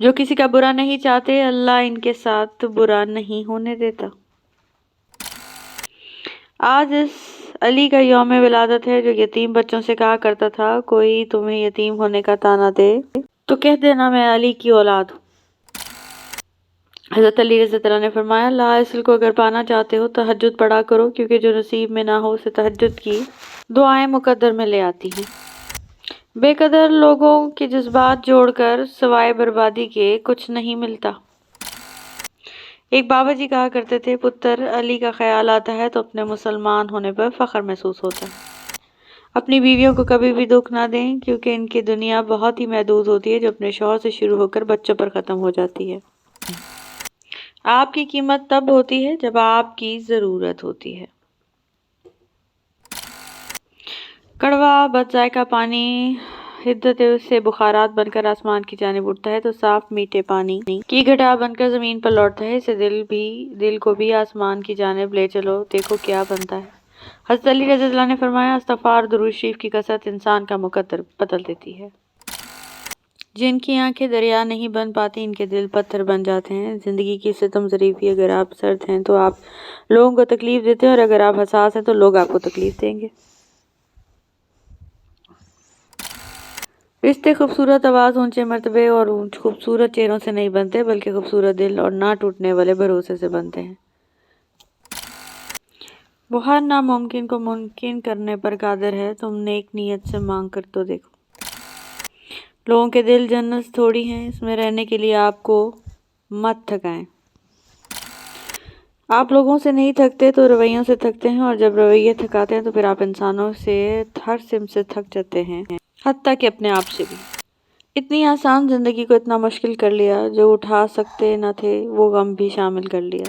جو کسی کا برا نہیں چاہتے اللہ ان کے ساتھ برا نہیں ہونے دیتا۔ آج اس علی کا یوم ولادت ہے جو یتیم بچوں سے کہا کرتا تھا کوئی تمہیں یتیم ہونے کا طعنہ دے تو کہہ دینا میں علی کی اولاد ہوں۔ حضرت علی رضی اللہ عنہ نے فرمایا لا اصل کو اگر پانا چاہتے ہو تہجد پڑھا کرو، کیونکہ جو نصیب میں نہ ہو اسے تہجد کی دعائیں مقدر میں لے آتی ہیں۔ بے قدر لوگوں کے جذبات جوڑ کر سوائے بربادی کے کچھ نہیں ملتا۔ ایک بابا جی کہا کرتے تھے پتر علی کا خیال آتا ہے تو اپنے مسلمان ہونے پر فخر محسوس ہوتا ہے۔ اپنی بیویوں کو کبھی بھی دکھ نہ دیں کیونکہ ان کی دنیا بہت ہی محدود ہوتی ہے جو اپنے شوہر سے شروع ہو کر بچوں پر ختم ہو جاتی ہے۔ آپ کی قیمت تب ہوتی ہے جب آپ کی ضرورت ہوتی ہے۔ کڑوا بد ذائقہ پانی حدت سے بخارات بن کر آسمان کی جانب اٹھتا ہے تو صاف میٹھے پانی کی گھٹا بن کر زمین پر لوٹتا ہے، اسے دل کو بھی آسمان کی جانب لے چلو دیکھو کیا بنتا ہے۔ حضرت علی رضی اللہ عنہ نے فرمایا استغفار درود شریف کی کثرت انسان کا مقدر بدل دیتی ہے۔ جن کی آنکھیں دریا نہیں بن پاتی ان کے دل پتھر بن جاتے ہیں۔ زندگی کی ستم ظریفی اگر آپ سرد ہیں تو آپ لوگوں کو تکلیف دیتے ہیں اور اگر آپ حساس ہیں تو لوگ آپ کو تکلیف دیں گے۔ رشتے خوبصورت آواز اونچے مرتبے اور خوبصورت چہروں سے نہیں بنتے بلکہ خوبصورت دل اور نہ ٹوٹنے والے بھروسے سے بنتے ہیں۔ وہ ہر ناممکن کو ممکن کرنے پر قادر ہے، تم نیک نیت سے مانگ کر تو دیکھو۔ لوگوں کے دل جنت تھوڑی ہیں، اس میں رہنے کے لیے آپ کو مت تھکائیں۔ آپ لوگوں سے نہیں تھکتے تو رویوں سے تھکتے ہیں، اور جب رویے تھکاتے ہیں تو پھر آپ انسانوں سے ہر سمت سے تھک جاتے ہیں، حتیٰ کہ اپنے آپ سے بھی۔ اتنی آسان زندگی کو اتنا مشکل کر لیا، جو اٹھا سکتے نہ تھے وہ غم بھی شامل کر لیا۔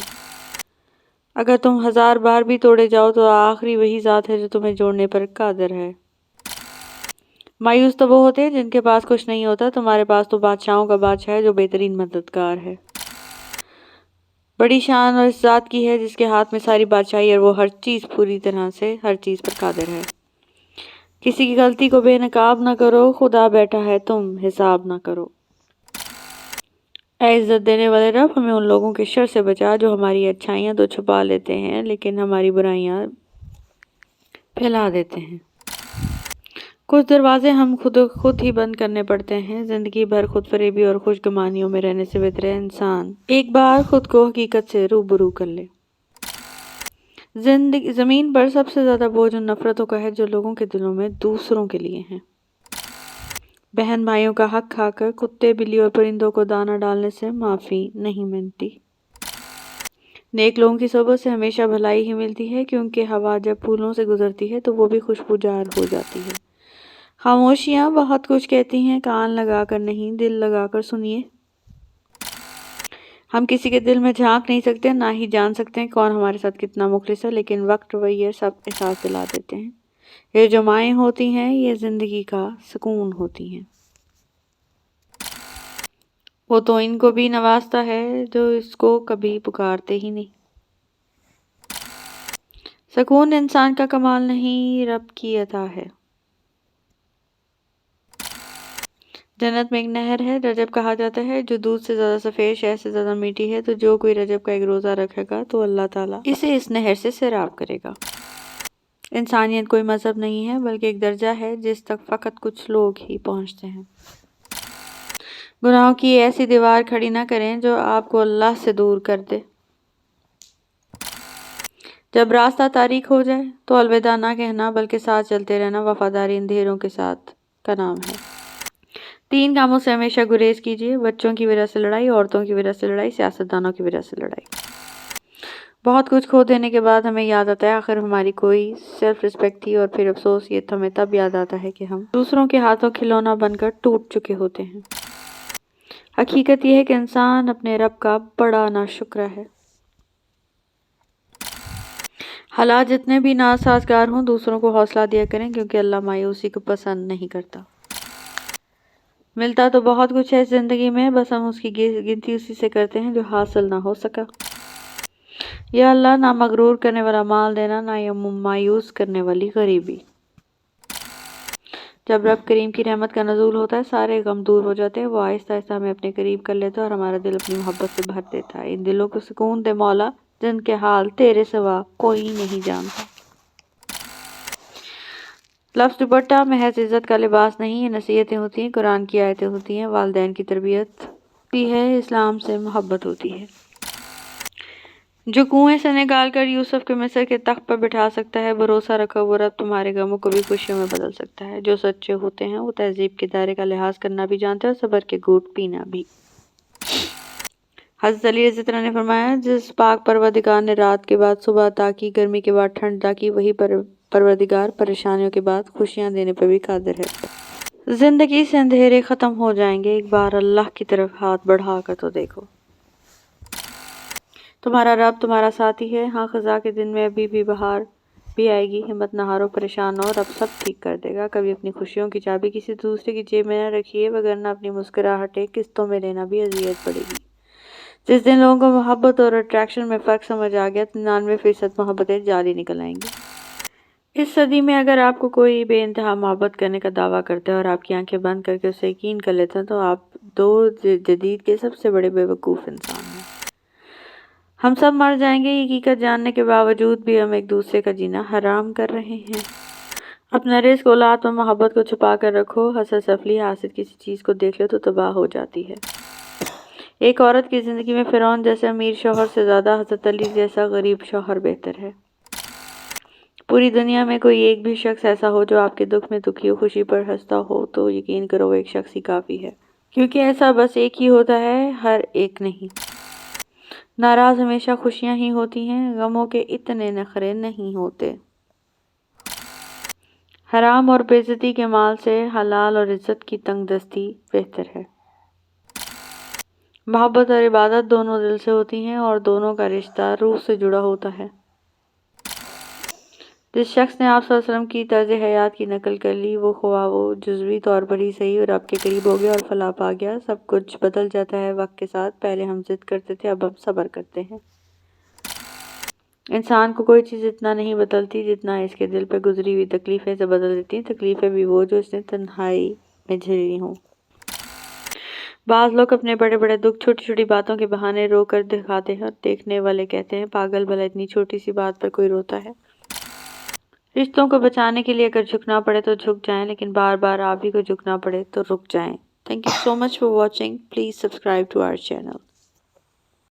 اگر تم 1000 بار بھی توڑے جاؤ تو آخری وہی ذات ہے جو تمہیں جوڑنے پر قادر ہے۔ مایوس تو وہ ہوتے ہیں جن کے پاس کچھ نہیں ہوتا، تمہارے پاس تو بادشاہوں کا بادشاہ ہے جو بہترین مددگار ہے۔ بڑی شان اور اس ذات کی ہے جس کے ہاتھ میں ساری بادشاہی اور وہ ہر چیز پوری طرح سے ہر چیز پر قادر ہے۔ کسی کی غلطی کو بے نقاب نہ کرو، خدا بیٹھا ہے تم حساب نہ کرو۔ اے عزت دینے والے رب ہمیں ان لوگوں کے شر سے بچا جو ہماری اچھائیاں تو چھپا لیتے ہیں لیکن ہماری برائیاں پھیلا دیتے ہیں۔ کچھ دروازے ہم خود ہی بند کرنے پڑتے ہیں۔ زندگی بھر خود فریبی اور خوش گمانیوں میں رہنے سے بہتر ہے انسان ایک بار خود کو حقیقت سے روبرو کر لے۔ زمین پر سب سے زیادہ بوجھ ان نفرتوں کا ہے جو لوگوں کے دلوں میں دوسروں کے لیے ہیں۔ بہن بھائیوں کا حق کھا کر کتے بلی اور پرندوں کو دانہ ڈالنے سے معافی نہیں ملتی۔ نیک لوگوں کی صحبت سے ہمیشہ بھلائی ہی ملتی ہے، کیونکہ ہوا جب پھولوں سے گزرتی ہے تو وہ بھی خوشبودار ہو جاتی ہے۔ خاموشیاں بہت کچھ کہتی ہیں، کان لگا کر نہیں دل لگا کر سنیے۔ ہم کسی کے دل میں جھانک نہیں سکتے، نہ ہی جان سکتے ہیں کون ہمارے ساتھ کتنا مخلص ہے، لیکن وقت رویے سب احساس دلا دیتے ہیں۔ یہ جو مائیں ہوتی ہیں یہ زندگی کا سکون ہوتی ہیں۔ وہ تو ان کو بھی نوازتا ہے جو اس کو کبھی پکارتے ہی نہیں۔ سکون انسان کا کمال نہیں رب کی عطا ہے۔ جنت میں ایک نہر ہے، رجب کہا جاتا ہے، جو دودھ سے زیادہ سفید شہد سے زیادہ میٹھی ہے، تو جو کوئی رجب کا ایک روزہ رکھے گا تو اللہ تعالیٰ اسے اس نہر سے سیراب کرے گا۔ انسانیت کوئی مذہب نہیں ہے بلکہ ایک درجہ ہے جس تک فقط کچھ لوگ ہی پہنچتے ہیں۔ گناہوں کی ایسی دیوار کھڑی نہ کریں جو آپ کو اللہ سے دور کر دے۔ جب راستہ تاریک ہو جائے تو الوداع نہ کہنا بلکہ ساتھ چلتے رہنا وفاداری اندھیروں کے ساتھ کا نام ہے۔ 3 کاموں سے ہمیشہ گریز کیجیے: بچوں کی وجہ سے لڑائی، عورتوں کی وجہ سے لڑائی، سیاستدانوں کی وجہ سے لڑائی۔ بہت کچھ کھو دینے کے بعد ہمیں یاد آتا ہے آخر ہماری کوئی سیلف ریسپیکٹ تھی، اور پھر افسوس یہ ہمیں تب یاد آتا ہے کہ ہم دوسروں کے ہاتھوں کھلونا بن کر ٹوٹ چکے ہوتے ہیں۔ حقیقت یہ ہے کہ انسان اپنے رب کا بڑا ناشکرا ہے۔ حالات جتنے بھی ناسازگار ہوں دوسروں کو حوصلہ دیا کریں، کیونکہ اللہ مایوسی کو پسند نہیں کرتا۔ ملتا تو بہت کچھ ہے زندگی میں، بس ہم اس کی گنتی اسی سے کرتے ہیں جو حاصل نہ ہو سکا۔ یا اللہ نہ مغرور کرنے والا مال دینا، نہ مایوس کرنے والی غریبی۔ جب رب کریم کی رحمت کا نزول ہوتا ہے سارے غم دور ہو جاتے ہیں، وہ آہستہ آہستہ ہمیں اپنے قریب کر لیتا ہے اور ہمارا دل اپنی محبت سے بھر دیتا ہے۔ ان دلوں کو سکون دے مولا، جن کے حال تیرے سوا کوئی نہیں جانتا۔ لفظ دوپٹہ محض عزت کا لباس نہیں، یہ نصیحتیں ہوتی ہیں، قرآن کی آیتیں ہوتی ہیں، والدین کی تربیت بھی ہے، اسلام سے محبت ہوتی ہے۔ جو کنویں سے نکال کر یوسف کے مصر کے تخت پر بٹھا سکتا ہے، بھروسہ رکھو وہ رب تمہارے غموں کو بھی خوشیوں میں بدل سکتا ہے۔ جو سچے ہوتے ہیں وہ تہذیب کے دائرے کا لحاظ کرنا بھی جانتے ہیں اور صبر کے گھونٹ پینا بھی۔ حضرت علی رضی اللہ عنہ نے فرمایا، جس پاک پروردگار نے رات کے بعد صبح عطا کی، گرمی کے بعد ٹھنڈ عطا کی، وہی پروردگار پریشانیوں کے بعد خوشیاں دینے پہ بھی قادر ہے۔ زندگی سے اندھیرے ختم ہو جائیں گے، ایک بار اللہ کی طرف ہاتھ بڑھا کر تو دیکھو۔ تمہارا رب تمہارا ساتھی ہے، ہاں خزاں کے دن میں ابھی بھی بہار بھی آئے گی، ہمت نہ ہارو، پریشان نہ ہو، رب سب ٹھیک کر دے گا۔ کبھی اپنی خوشیوں کی چابی کسی دوسرے کی جیب میں نہ رکھیے، وگرنہ اپنی مسکراہٹیں قسطوں میں لینا بھی اذیت پڑے گی۔ جس دن لوگوں کو محبت اور اٹریکشن میں فرق سمجھ آ گیا، 99% محبتیں جعلی نکل آئیں گی۔ اس صدی میں اگر آپ کو کوئی بے انتہا محبت کرنے کا دعویٰ کرتا ہے اور آپ کی آنکھیں بند کر کے اسے یقین کر لیتے ہیں تو آپ جدید کے سب سے بڑے بے وقوف انسان ہیں۔ ہم سب مر جائیں گے، یہ حقیقت جاننے کے باوجود بھی ہم ایک دوسرے کا جینا حرام کر رہے ہیں۔ اپنا رزق، اولاد اور محبت کو چھپا کر رکھو، حسد سفلی حاسد کسی چیز کو دیکھ لے تو تباہ ہو جاتی ہے۔ ایک عورت کی زندگی میں فرعون جیسے امیر شوہر سے زیادہ حضرت علی جیسا غریب شوہر بہتر ہے۔ پوری دنیا میں کوئی ایک بھی شخص ایسا ہو جو آپ کے دکھ میں دکھی ہو، خوشی پر ہنستا ہو تو یقین کرو وہ ایک شخص ہی کافی ہے، کیونکہ ایسا بس ایک ہی ہوتا ہے، ہر ایک نہیں۔ ناراض ہمیشہ خوشیاں ہی ہوتی ہیں، غموں کے اتنے نخرے نہیں ہوتے۔ حرام اور بے عزتی کے مال سے حلال اور عزت کی تنگ دستی بہتر ہے۔ محبت اور عبادت دونوں دل سے ہوتی ہیں اور دونوں کا رشتہ روح سے جڑا ہوتا ہے۔ جس شخص نے آپ صلی اللہ علیہ وسلم کی طرز حیات کی نقل کر لی، وہ خواہ وہ جزوی طور پر ہی صحیح اور آپ کے قریب ہو گیا اور فلاح پا گیا۔ سب کچھ بدل جاتا ہے وقت کے ساتھ، پہلے ہم ضد کرتے تھے، اب ہم صبر کرتے ہیں۔ انسان کو کوئی چیز اتنا نہیں بدلتی جتنا اس کے دل پہ گزری ہوئی تکلیفیں سے بدل دیتی ہیں، تکلیفیں بھی وہ جو اس نے تنہائی میں جھیلی ہوں۔ بعض لوگ اپنے بڑے بڑے دکھ چھوٹی چھوٹی باتوں کے بہانے رو کر دکھاتے ہیں اور دیکھنے والے کہتے ہیں پاگل، بھلا اتنی چھوٹی سی بات پر کوئی روتا ہے۔ رشتوں کو بچانے کے لیے اگر جھکنا پڑے تو جھک جائیں، لیکن بار بار آپ ہی کو جھکنا پڑے تو رک جائیں۔ Thank you so much for watching. Please subscribe to our channel.